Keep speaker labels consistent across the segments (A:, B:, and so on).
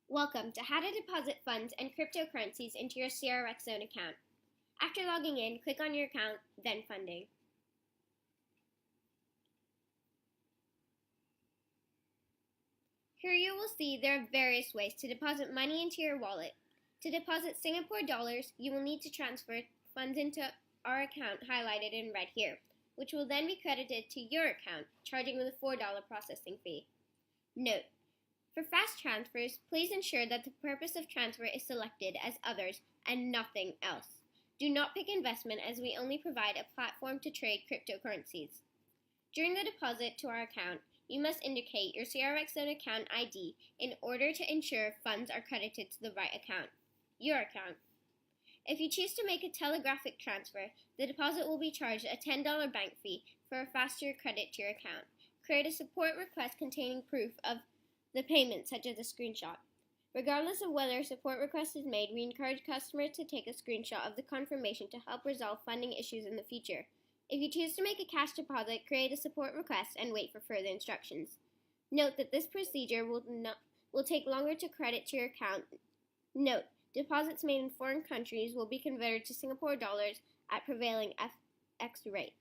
A: Welcome to how to deposit funds and cryptocurrencies into your CRXzone account. After logging in, click on your account, then Funding. Here you will see there are various ways to deposit money into your wallet. To deposit Singapore dollars, you will need to transfer funds into our account highlighted in red here, which will then be credited to your account, charging with a $4 processing fee. Note: for fast transfers, please ensure that the purpose of transfer is selected as Others and nothing else. Do not pick Investment, as we only provide a platform to trade cryptocurrencies. During the deposit to our account, you must indicate your CRXzone account ID in order to ensure funds are credited to the right account, your account. If you choose to make a telegraphic transfer, the deposit will be charged a $10 bank fee for a faster credit to your account. Create a support request containing proof of the payment, such as a screenshot. Regardless of whether a support request is made, we encourage customers to take a screenshot of the confirmation to help resolve funding issues in the future. If you choose to make a cash deposit, create a support request and wait for further instructions. Note that this procedure will take longer to credit to your account. Note: deposits made in foreign countries will be converted to Singapore dollars at prevailing FX rate.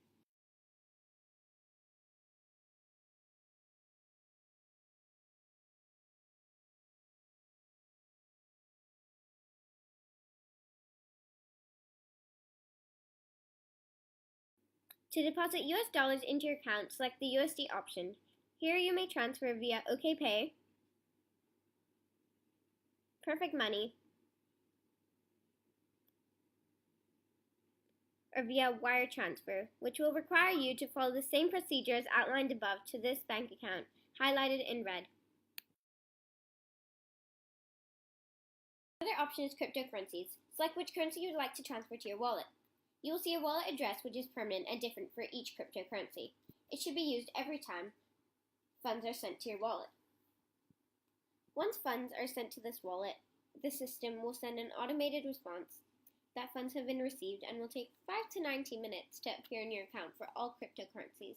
A: To deposit US dollars into your account, select the USD option. Here you may transfer via OKPay, Perfect Money, or via wire transfer, which will require you to follow the same procedures outlined above to this bank account, highlighted in red. Another option is cryptocurrencies. Select which currency you would like to transfer to your wallet. You will see a wallet address which is permanent and different for each cryptocurrency. It should be used every time funds are sent to your wallet. Once funds are sent to this wallet, the system will send an automated response that funds have been received and will take 5 to 90 minutes to appear in your account for all cryptocurrencies.